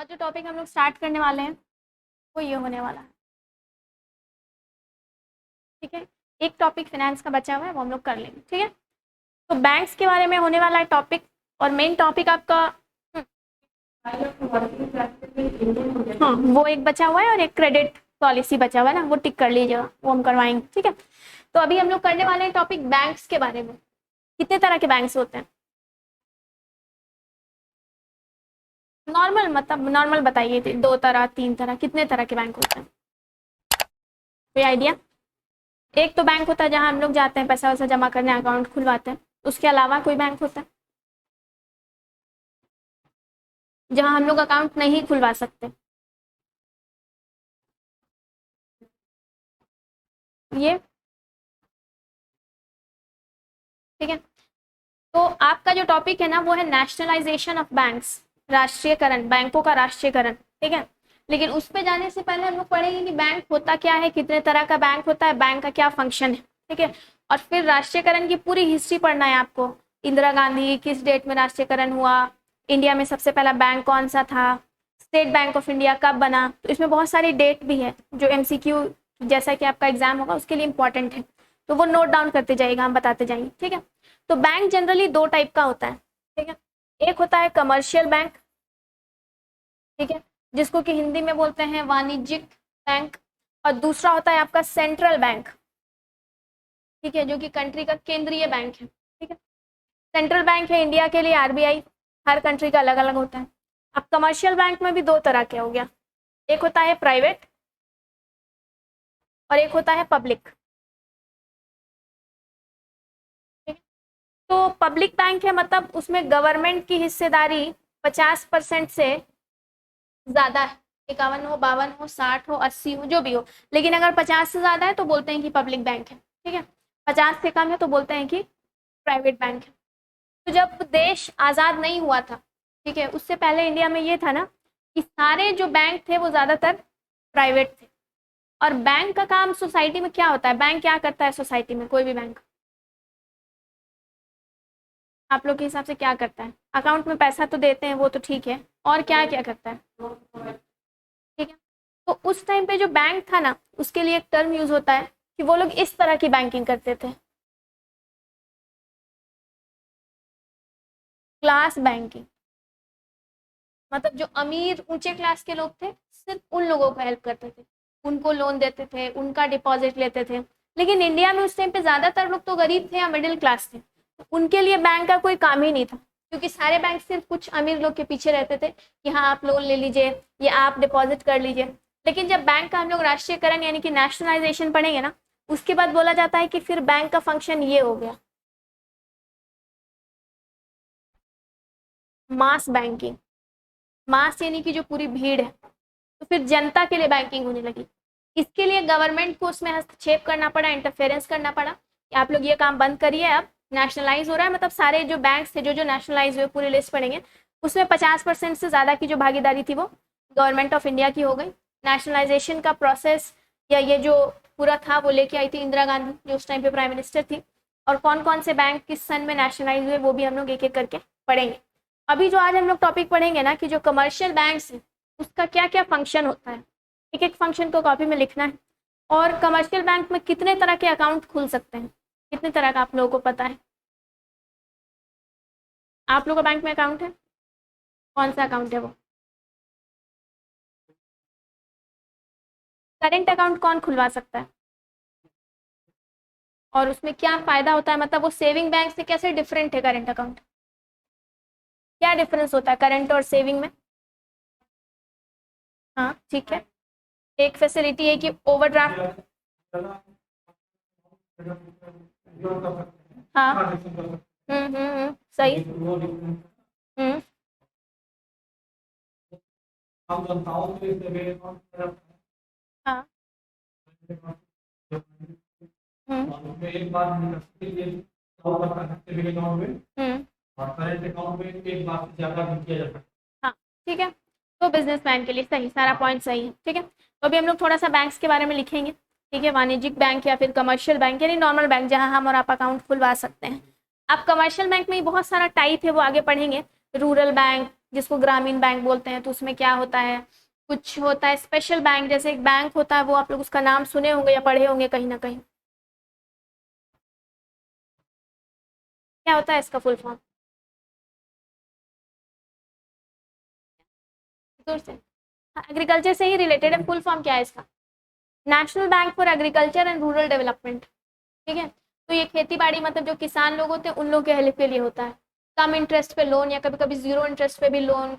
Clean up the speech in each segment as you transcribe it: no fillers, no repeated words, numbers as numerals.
आज जो टॉपिक हम लोग स्टार्ट करने वाले हैं वो ये होने वाला है। ठीक है, एक टॉपिक फाइनेंस का बचा हुआ है वो हम लोग कर लेंगे। ठीक है, तो बैंक्स के बारे में होने वाला है टॉपिक। और मेन टॉपिक आपका हाँ वो एक बचा हुआ है और एक क्रेडिट पॉलिसी बचा हुआ है ना, वो टिक कर लीजिएगा, वो हम करवाएंगे। ठीक है, तो अभी हम लोग करने वाले हैं टॉपिक बैंक्स के बारे में। कितने तरह के बैंक्स होते हैं? नॉर्मल, मतलब नॉर्मल बताइए, 2 तरह 3 तरह कितने तरह के बैंक होते हैं? कोई आइडिया? एक तो बैंक होता है जहां हम लोग जाते हैं पैसा वैसा जमा करने, अकाउंट खुलवाते हैं। उसके अलावा कोई बैंक होता है जहां हम लोग अकाउंट नहीं खुलवा सकते। ये ठीक है, तो आपका जो टॉपिक है ना वो है नेशनलाइजेशन ऑफ बैंक्स, राष्ट्रीयकरण, बैंकों का राष्ट्रीयकरण। ठीक है, लेकिन उस पे जाने से पहले हम लोग पढ़ेंगे कि बैंक होता क्या है, कितने तरह का बैंक होता है, बैंक का क्या फंक्शन है। ठीक है, और फिर राष्ट्रीयकरण की पूरी हिस्ट्री पढ़ना है आपको। इंदिरा गांधी किस डेट में राष्ट्रीयकरण हुआ, इंडिया में सबसे पहला बैंक कौन सा था, स्टेट बैंक ऑफ इंडिया कब बना। तो इसमें बहुत सारी डेट भी है जो एमसीक्यू जैसा कि आपका एग्जाम होगा उसके लिए इंपॉर्टेंट है, तो वो नोट डाउन करते जाइएगा, हम बताते जाएंगे। ठीक है, तो बैंक जनरली 2 टाइप का होता है। ठीक है, एक होता है कमर्शियल बैंक, ठीक है, जिसको कि हिंदी में बोलते हैं वाणिज्यिक बैंक। और दूसरा होता है आपका सेंट्रल बैंक, ठीक है, जो कि कंट्री का केंद्रीय बैंक है। ठीक है, सेंट्रल बैंक है इंडिया के लिए आरबीआई, हर कंट्री का अलग अलग होता है। अब कमर्शियल बैंक में भी 2 तरह के हो गया, एक होता है प्राइवेट और एक होता है पब्लिक। तो पब्लिक बैंक है, मतलब उसमें गवर्नमेंट की हिस्सेदारी 50% से ज्यादा है, 51 हो, 52 हो, 60 हो, 80 हो, जो भी हो। लेकिन अगर 50 से ज्यादा है तो बोलते हैं कि पब्लिक बैंक है। ठीक है, 50 से कम है तो बोलते हैं कि प्राइवेट बैंक है। तो जब देश आजाद नहीं हुआ था, ठीक है, उससे पहले इंडिया में ये था ना कि सारे जो बैंक थे वो ज्यादातर प्राइवेट थे। और बैंक का काम सोसाइटी में क्या होता है, बैंक क्या करता है सोसाइटी में, कोई भी बैंक आप लोग के हिसाब से क्या करता है? अकाउंट में पैसा तो देते हैं, वो तो ठीक है, और क्या क्या करता है? ठीक है, तो उस टाइम पे जो बैंक था ना उसके लिए एक टर्म यूज होता है कि वो लोग इस तरह की बैंकिंग करते थे, क्लास बैंकिंग। मतलब जो अमीर ऊंचे क्लास के लोग थे सिर्फ उन लोगों को हेल्प करते थे, उनको लोन देते थे, उनका डिपॉजिट लेते थे। लेकिन इंडिया में उस टाइम पे ज्यादातर लोग तो गरीब थे या मिडिल क्लास थे, तो उनके लिए बैंक का कोई काम ही नहीं था, क्योंकि सारे बैंक सिर्फ कुछ अमीर लोग के पीछे रहते थे कि हाँ आप लोन ले लीजिए, ये आप डिपॉजिट कर लीजिए। लेकिन जब बैंक का हम लोग राष्ट्रीयकरण यानी कि नेशनलाइजेशन पढ़ेंगे ना, उसके बाद बोला जाता है कि फिर बैंक का फंक्शन ये हो गया, मास बैंकिंग। मास यानी कि जो पूरी भीड़ है, तो फिर जनता के लिए बैंकिंग होने लगी। इसके लिए गवर्नमेंट को उसमें हस्तक्षेप करना पड़ा, इंटरफेरेंस करना पड़ा कि आप लोग ये काम बंद करिए। अब नेशनलाइज हो रहा है, मतलब सारे जो बैंक थे जो जो नेशनलाइज हुए पूरी लिस्ट पढ़ेंगे, उसमें 50% से ज़्यादा की जो भागीदारी थी वो गवर्नमेंट ऑफ इंडिया की हो गई। नेशनलाइजेशन का प्रोसेस या ये जो पूरा था वो लेके आई थी इंदिरा गांधी, जो उस टाइम पे प्राइम मिनिस्टर थी। और कौन कौन से बैंक किस सन में नेशनलाइज हुए वो भी हम लोग एक एक करके पढ़ेंगे। अभी जो आज हम लोग टॉपिक पढ़ेंगे ना कि जो कमर्शियल बैंक्स हैं उसका क्या क्या फंक्शन होता है, एक एक फंक्शन को कॉपी में लिखना है। और कमर्शियल बैंक में कितने तरह के अकाउंट खुल सकते हैं, कितने तरह का आप लोगों को पता है? आप लोगों का बैंक में अकाउंट है? कौन सा अकाउंट है वो? करेंट अकाउंट कौन खुलवा सकता है? और उसमें क्या फायदा होता है, मतलब वो सेविंग बैंक से कैसे डिफरेंट है करेंट अकाउंट? क्या डिफरेंस होता है करंट और सेविंग में? हाँ ठीक है, एक फैसिलिटी है कि ओवरड्राफ्ट। हाँ सही। हम्म हाँ हम्म हाँ ठीक है, तो बिजनेसमैन के लिए सही, सारा पॉइंट सही है। ठीक है, तो अभी हम लोग थोड़ा सा बैंक्स के बारे में लिखेंगे। ठीक है, वाणिज्यिक बैंक या फिर कमर्शियल बैंक यानी नॉर्मल बैंक जहां हम और आप अकाउंट खुलवा सकते हैं। अब कमर्शियल बैंक में ही बहुत सारा टाइप है वो आगे पढ़ेंगे, रूरल बैंक, जिसको ग्रामीण बैंक बोलते हैं, तो उसमें क्या होता है, कुछ होता है स्पेशल बैंक, जैसे एक बैंक होता है, वो आप लोग उसका नाम सुने होंगे या पढ़े होंगे कहीं ना कहीं। क्या होता है इसका फुल फॉर्म? दूर से, एग्रीकल्चर से ही रिलेटेड है। फुल फॉर्म क्या है इसका? National bank for agriculture and rural development. ठीक है, तो ये खेती बाड़ी मतलब जो किसान लोग होते हैं उन लोग के हेल्प के लिए होता है। कम इंटरेस्ट पे लोन या कभी कभी जीरो इंटरेस्ट पे भी लोन,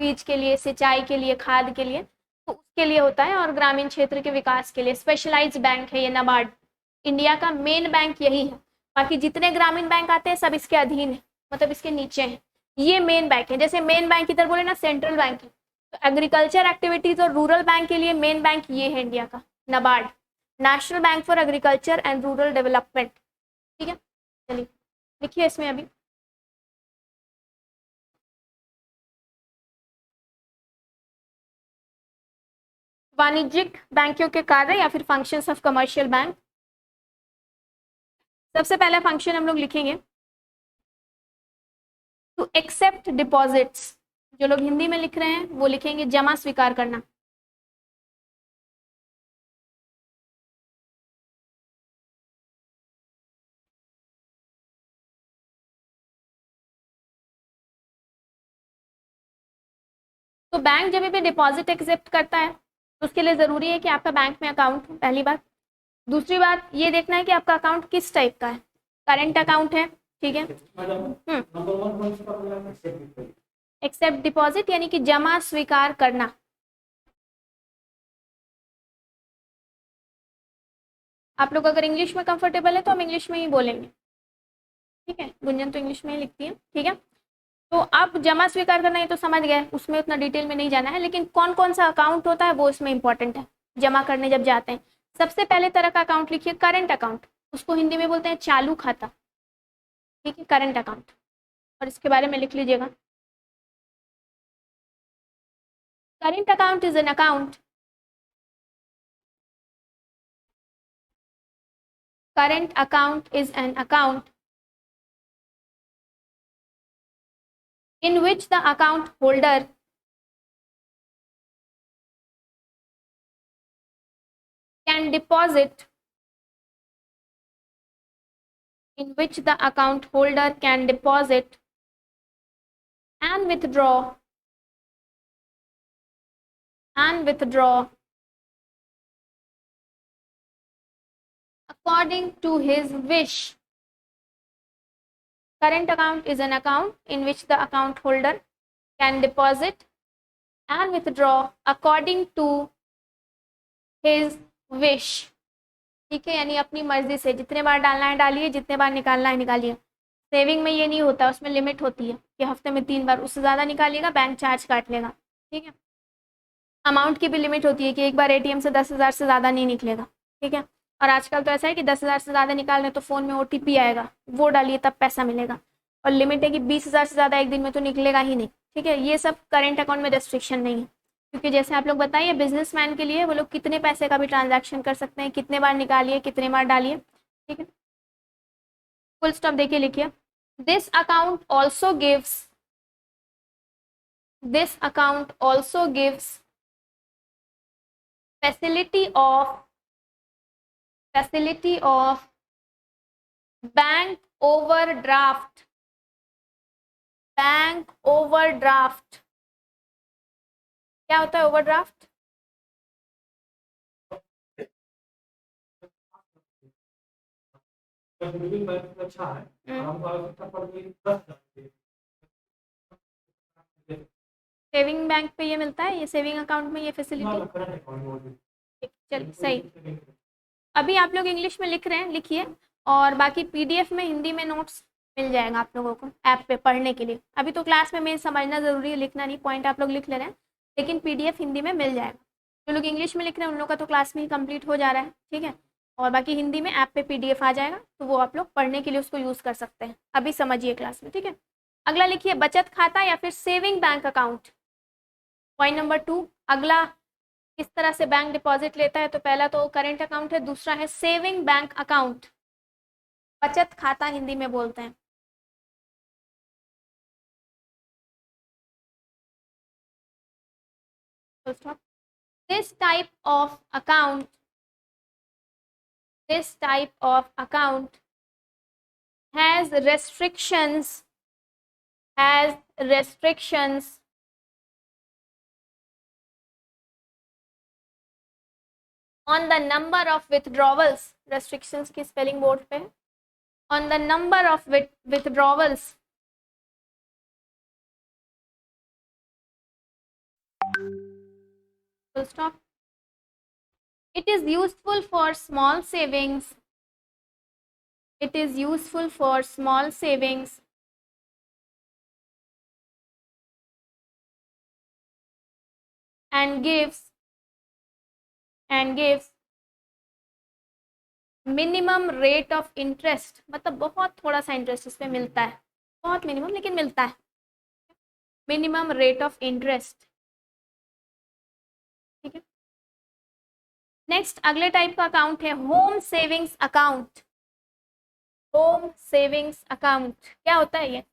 बीज के लिए, सिंचाई के लिए, खाद के लिए, तो उसके लिए होता है। और ग्रामीण क्षेत्र के विकास के लिए स्पेशलाइज बैंक है ये नाबार्ड। इंडिया का मेन बैंक यही है, बाकी जितने ग्रामीण बैंक आते हैं सब इसके अधीन है, मतलब इसके नीचे है। ये मेन बैंक है, जैसे मेन बैंक इधर बोले ना सेंट्रल बैंक है, तो एग्रीकल्चर एक्टिविटीज और रूरल बैंक के लिए मेन बैंक ये है इंडिया का, NABARD, national bank for agriculture and rural development. ठीक है, चलिए लिखिए इसमें अभी। वाणिज्यिक बैंकों के कार्य या फिर फंक्शंस ऑफ कमर्शियल बैंक। सबसे पहला फंक्शन हम लोग लिखेंगे टू एक्सेप्ट डिपॉजिट्स। जो लोग हिंदी में लिख रहे हैं वो लिखेंगे जमा स्वीकार करना। तो बैंक जब भी डिपॉजिट एक्सेप्ट करता है तो उसके लिए जरूरी है कि आपका बैंक में अकाउंट हो, पहली बात। दूसरी बात ये देखना है कि आपका अकाउंट किस टाइप का है, करेंट अकाउंट है, ठीक है। एक्सेप्ट डिपॉजिट यानी कि जमा स्वीकार करना। आप लोग अगर इंग्लिश में कंफर्टेबल है तो हम इंग्लिश में ही बोलेंगे, ठीक है। गुंजन तो इंग्लिश में ही लिखती है, ठीक है। तो अब जमा स्वीकार करना ये तो समझ गए, उसमें उतना डिटेल में नहीं जाना है, लेकिन कौन कौन सा अकाउंट होता है वो इसमें इंपॉर्टेंट है जमा करने जब जाते हैं। सबसे पहले तरह का अकाउंट लिखिए करेंट अकाउंट, उसको हिंदी में बोलते हैं चालू खाता, ठीक है, करेंट अकाउंट। और इसके बारे में लिख लीजिएगा, current account is an account, current account is an account in which the account holder can deposit, in which the account holder can deposit and withdraw according to his wish. Current account is an account in which the account holder can deposit and withdraw according to his wish. ठीक है, यानी अपनी मर्जी से जितने बार डालना है डालिए, जितने बार निकालना है निकालिए। सेविंग में ये नहीं होता, उसमें लिमिट होती है कि हफ्ते में 3 बार, उससे ज़्यादा निकालिएगा बैंक चार्ज काट लेगा, ठीक है। अमाउंट की भी लिमिट होती है कि एक बार एटीएम से 10,000 से ज़्यादा नहीं निकलेगा, ठीक है। और आजकल तो ऐसा है कि 10,000 से ज़्यादा निकाल रहे तो फ़ोन में OTP आएगा, वो डालिए तब पैसा मिलेगा। और लिमिट है कि 20,000 से ज़्यादा एक दिन में तो निकलेगा ही नहीं, ठीक है। ये सब करेंट अकाउंट में रेस्ट्रिक्शन नहीं है, क्योंकि जैसे आप लोग बताइए बिजनेसमैन के लिए वो लोग कितने पैसे का भी ट्रांजैक्शन कर सकते हैं, कितने बार निकालिए कितने बार डालिए, ठीक है। फुल स्टॉप देखिए, लिखिए this account also gives, this account also gives facility of bank overdraft, bank overdraft. क्या होता है ओवरड्राफ्ट? सेविंग बैंक पे ये मिलता है, ये सेविंग अकाउंट में ये फैसिलिटी, चल सही। अभी आप लोग इंग्लिश में लिख रहे हैं, लिखिए। और बाकी PDF में हिंदी में नोट्स मिल जाएगा आप लोगों को ऐप पे पढ़ने के लिए। अभी तो क्लास में मेन समझना जरूरी है, लिखना नहीं, पॉइंट आप लोग लिख ले रहे हैं, लेकिन PDF हिंदी में मिल जाएगा। जो लोग इंग्लिश में लिख रहे हैं उन लोग का तो क्लास में ही कंप्लीट हो जा रहा है, ठीक है। और बाकी हिंदी में ऐप पे PDF आ जाएगा, तो वो आप लोग पढ़ने के लिए उसको यूज़ कर सकते हैं। अभी समझिए क्लास में, ठीक है। अगला लिखिए बचत खाता या फिर saving bank account. Point number 2, अगला किस तरह से बैंक डिपॉजिट लेता है, तो पहला तो करेंट अकाउंट है, दूसरा है सेविंग बैंक अकाउंट, बचत खाता हिंदी में बोलते हैं। full stop. This type of account has restrictions on the number of withdrawals. Restrictions की spelling board पे, on the number of withdrawals full stop. It is useful for small savings. It is useful for small savings and gives minimum rate of interest, मतलब बहुत थोड़ा सा interest इस पे मिलता है, बहुत मिनिमम लेकिन मिलता है, मिनिमम रेट ऑफ इंटरेस्ट। ठीक है, नेक्स्ट अगले टाइप का अकाउंट है home savings account. Home savings account क्या होता है? ये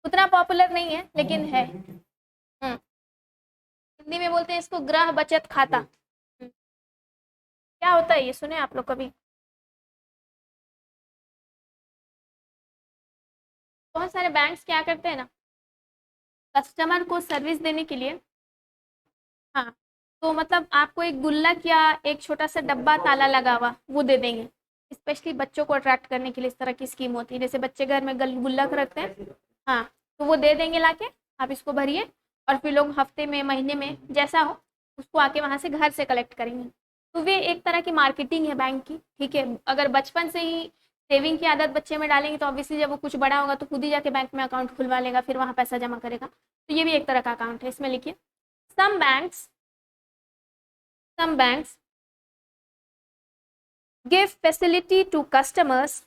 उतना पॉपुलर नहीं है लेकिन है। हिंदी में बोलते हैं इसको गृह बचत खाता। क्या होता है ये, सुने आप लोग कभी? बहुत सारे बैंक्स क्या करते हैं ना, कस्टमर को सर्विस देने के लिए, हाँ, तो मतलब आपको एक गुल्लक या एक छोटा सा डब्बा ताला लगा हुआ वो दे देंगे, स्पेशली बच्चों को अट्रैक्ट करने के लिए। इस तरह की स्कीम होती है, जैसे बच्चे घर में गुल्लक रखते हैं, हाँ, तो वो दे देंगे लाके, आप इसको भरिए और फिर लोग हफ्ते में महीने में जैसा हो उसको आके वहाँ से घर से कलेक्ट करेंगे। तो वे एक तरह की मार्केटिंग है बैंक की। ठीक है, अगर बचपन से ही सेविंग की आदत बच्चे में डालेंगे तो ऑब्वियसली जब वो कुछ बड़ा होगा तो खुद ही जाके बैंक में अकाउंट खुलवा लेगा, फिर वहाँ पैसा जमा करेगा। तो ये भी एक तरह का अकाउंट है। इसमें लिखिए some banks give facility to customers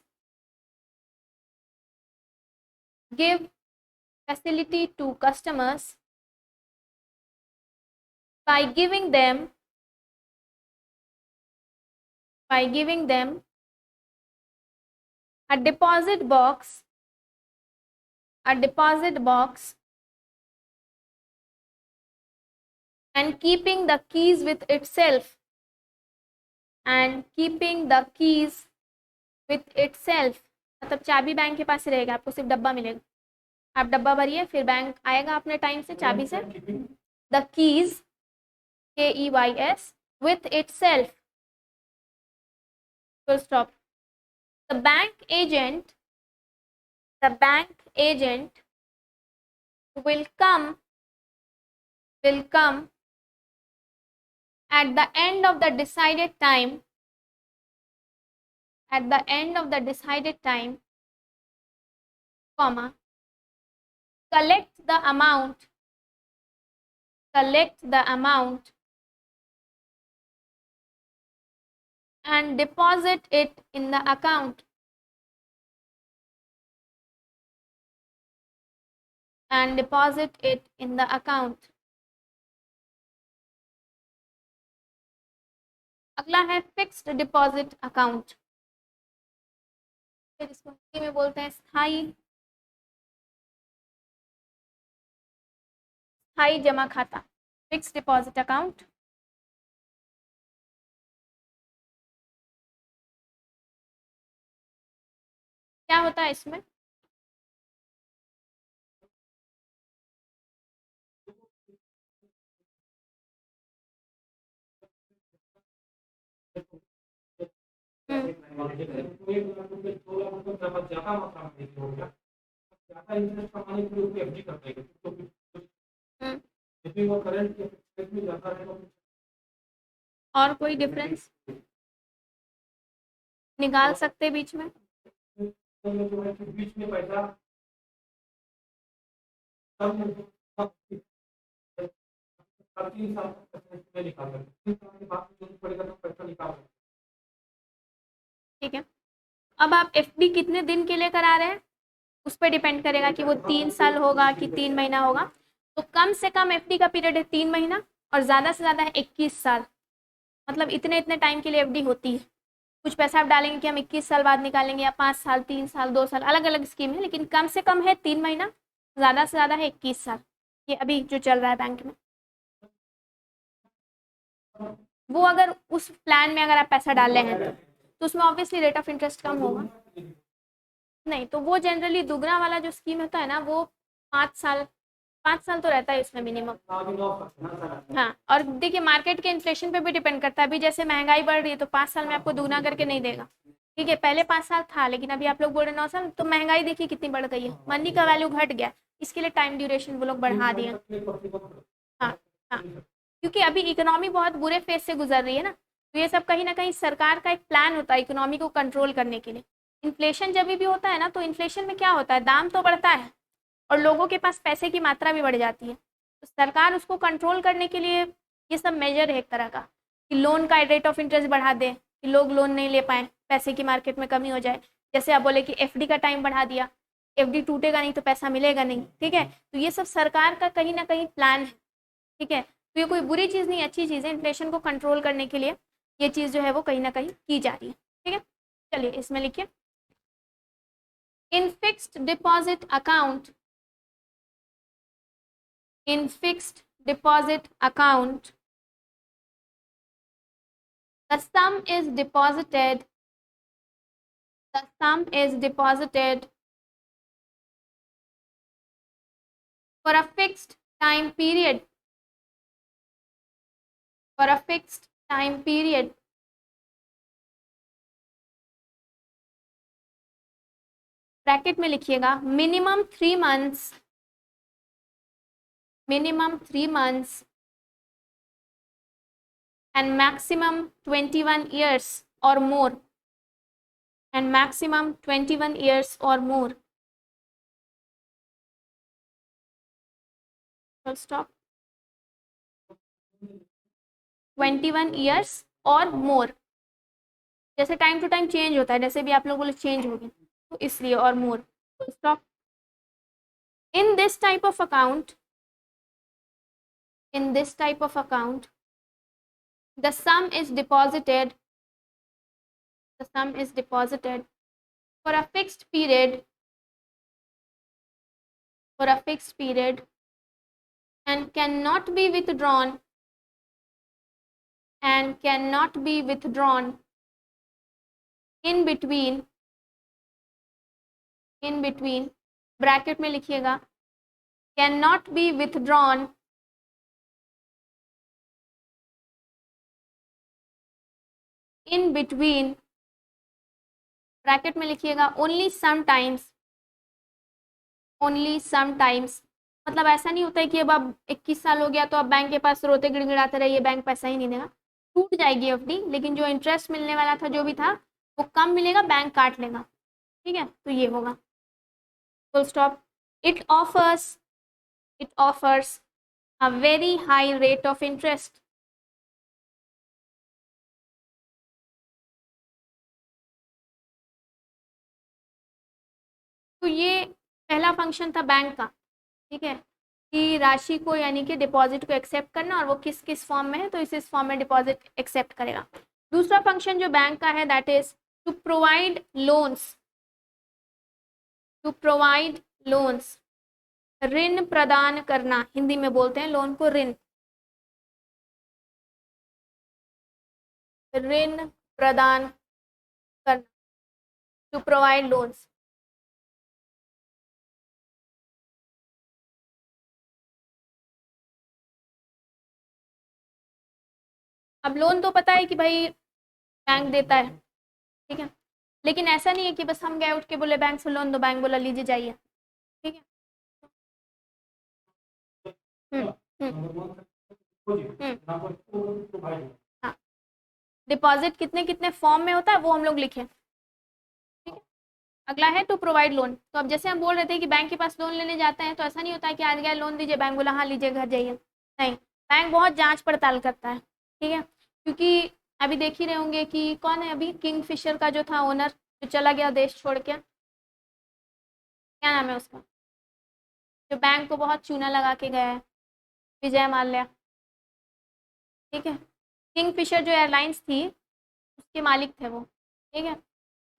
by giving them a deposit box and keeping the keys with itself, मतलब चाबी बैंक के पास ही रहेगा, आपको सिर्फ डब्बा मिलेगा, आप डब्बा भरिए, फिर बैंक आएगा अपने टाइम से चाबी से। The keys KEYS with itself, full stop. The bank agent will come at the end of the decided time, comma, collect the amount and deposit it in the account, अगला है fixed deposit account, फिर इसको हिंदी में बोलते हैं स्थायी जमा खाता, फिक्स्ड डिपॉजिट अकाउंट। क्या होता है इसमें? और कोई डिफरेंस निकाल सकते बीच में? ठीक है, अब आप FD कितने दिन के लिए करा रहे हैं उस पर डिपेंड करेगा कि वो 3 साल होगा कि 3 महीना होगा। तो कम से कम FD का पीरियड है 3 महीना और ज़्यादा से ज़्यादा है 21 साल, मतलब इतने टाइम के लिए FD होती है। कुछ पैसा आप डालेंगे कि हम 21 साल बाद निकालेंगे, या 5 साल, 3 साल, 2 साल, अलग अलग स्कीम है, लेकिन कम से कम है 3 महीना, ज़्यादा से ज़्यादा है 21 साल। ये अभी जो चल रहा है बैंक में। वो अगर उस प्लान में अगर आप पैसा डाल रहे हैं तो उसमें ऑब्वियसली रेट ऑफ इंटरेस्ट कम होगा। नहीं तो वो जनरली दुगना वाला जो स्कीम होता है ना वो 5 साल, 5 साल तो रहता है इसमें मिनिमम। हाँ, और देखिए मार्केट के इन्फ्लेशन पे भी डिपेंड करता है। अभी जैसे महंगाई बढ़ रही है तो 5 साल में आपको दुगना करके नहीं देगा। ठीक है, पहले 5 साल था लेकिन अभी आप लोग बोल रहे 9 साल, तो महंगाई देखिए कितनी बढ़ गई है, मनी का वैल्यू घट गया, इसके लिए टाइम ड्यूरेशन वो लोग बढ़ा दिए। हाँ हाँ, क्योंकि अभी इकोनॉमी बहुत बुरे फेज से गुजर रही है ना, तो ये सब कहीं ना कहीं सरकार का एक प्लान होता है इकोनॉमी को कंट्रोल करने के लिए। इन्फ्लेशन जब भी होता है ना तो इन्फ्लेशन में क्या होता है, दाम तो बढ़ता है और लोगों के पास पैसे की मात्रा भी बढ़ जाती है। तो सरकार उसको कंट्रोल करने के लिए ये सब मेजर है एक तरह का, कि लोन का रेट ऑफ इंटरेस्ट बढ़ा दे कि लोग लोन नहीं ले पाए, पैसे की मार्केट में कमी हो जाए। जैसे आप बोले कि एफडी का टाइम बढ़ा दिया, एफडी टूटेगा नहीं तो पैसा मिलेगा नहीं। ठीक है, तो ये सब सरकार का कहीं ना कहीं प्लान है। ठीक है, तो ये कोई बुरी चीज़ नहीं, अच्छी चीज़ है। इन्फ्लेशन को कंट्रोल करने के लिए ये चीज़ जो है वो कहीं ना कहीं की जा रही है। ठीक है, चलिए इसमें लिखिए, in fixed deposit account, in fixed deposit account, the sum is deposited, the sum is deposited for a fixed time period, for a fixed time period, bracket में लिखिएगा minimum 3 months, minimum 3 months and maximum 21 years or more, and maximum 21 years or more, full stop, 21 years और मोर। जैसे time to time change होता है, जैसे भी आप लोग बोले चेंज हो गया तो इसलिए, और more, stop. In this type of account, in this type of account, the sum is deposited, the sum is deposited for a fixed period, for a fixed period and cannot be withdrawn, and cannot be withdrawn in between, in between, bracket में लिखिएगा cannot be withdrawn in between, bracket में लिखिएगा only sometimes, only sometimes. मतलब ऐसा नहीं होता है कि अब आप 21 साल हो गया तो आप बैंक के पास रोते गिड़गिड़ाते रहिए, बैंक पैसा ही नहीं देगा, टूट जाएगी एफडी, लेकिन जो इंटरेस्ट मिलने वाला था जो भी था वो कम मिलेगा, बैंक काट लेगा। ठीक है, तो ये होगा, full stop. It offers, it offers a very high rate of interest, तो ये पहला फंक्शन था बैंक का। ठीक है, कि राशि को यानी कि डिपॉजिट को एक्सेप्ट करना, और वो किस किस फॉर्म में है तो इस फॉर्म में डिपॉजिट एक्सेप्ट करेगा। दूसरा फंक्शन जो बैंक का है that is to provide loans, to provide loans, ऋण प्रदान करना, हिंदी में बोलते हैं लोन को ऋण, ऋण प्रदान करना, टू प्रोवाइड लोन्स। अब लोन तो पता है कि भाई बैंक देता है, ठीक है, लेकिन ऐसा नहीं है कि बस हम गए उठ के बोले बैंक से लोन दो, बैंक बोला लीजिए जाइए। ठीक है, हम्म हम्म हाँ, डिपॉजिट कितने कितने फॉर्म में होता है वो हम लोग लिखें। ठीक है, अगला है टू प्रोवाइड लोन। तो अब जैसे हम बोल रहे थे कि बैंक के पास लोन लेने जाते हैं तो ऐसा नहीं होता है कि आज गए लोन दीजिए, बैंक बोला हाँ लीजिए घर जाइए, नहीं, बैंक बहुत जांच पड़ताल करता है। ठीक है, क्योंकि अभी देख ही रहे होंगे कि कौन है अभी किंग फिशर का जो था ओनर, जो चला गया देश छोड़ के, क्या नाम है उसका, जो बैंक को बहुत चूना लगा के गया है, विजय माल्या। ठीक है, किंग फिशर जो एयरलाइंस थी उसके मालिक थे वो। ठीक है,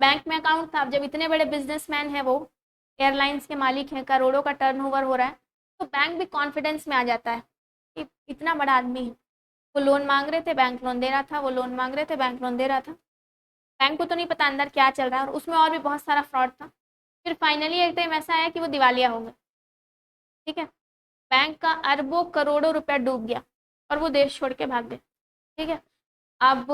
बैंक में अकाउंट था। अब जब इतने बड़े बिजनेसमैन है वो, एयरलाइंस के मालिक हैं, करोड़ों का टर्नओवर हो रहा है, तो बैंक भी कॉन्फिडेंस में आ जाता है कि इतना बड़ा आदमी है, वो लोन मांग रहे थे, बैंक लोन दे रहा था, वो लोन मांग रहे थे, बैंक लोन दे रहा था। बैंक को तो नहीं पता अंदर क्या चल रहा है, और उसमें और भी बहुत सारा फ्रॉड था। फिर फाइनली एक टाइम ऐसा आया कि वो दिवालिया हो गए। ठीक है, बैंक का अरबों करोड़ों रुपया डूब गया और वो देश छोड़ के भाग गए। ठीक है, अब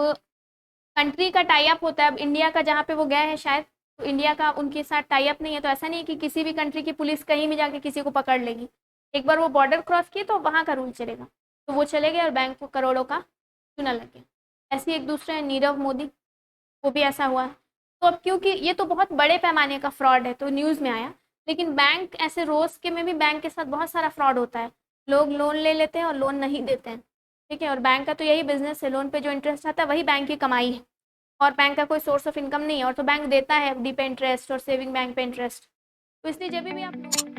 कंट्री का टाई अप होता है, अब इंडिया का जहाँ पे वो गए हैं शायद, तो इंडिया का उनके साथ टाई अप नहीं है, तो ऐसा नहीं है कि किसी भी कंट्री की पुलिस कहीं भी जाके किसी को पकड़ लेगी। एक बार वो बॉर्डर क्रॉस किए तो वहाँ का रूल चलेगा। तो वो चले गए और बैंक को करोड़ों का चूना लग गया। ऐसे ही एक दूसरे हैं नीरव मोदी, वो भी ऐसा हुआ। तो अब क्योंकि ये तो बहुत बड़े पैमाने का फ्रॉड है तो न्यूज़ में आया, लेकिन बैंक ऐसे रोज के में भी बैंक के साथ बहुत सारा फ्रॉड होता है। लोग लोन ले लेते हैं और लोन नहीं देते हैं। ठीक है, और बैंक का तो यही बिजनेस है, लोन पे जो इंटरेस्ट आता है वही बैंक की कमाई है, और बैंक का कोई सोर्स ऑफ इनकम नहीं है, और तो बैंक देता है एफडी पे इंटरेस्ट और सेविंग बैंक पे इंटरेस्ट। तो इसलिए जब भी आप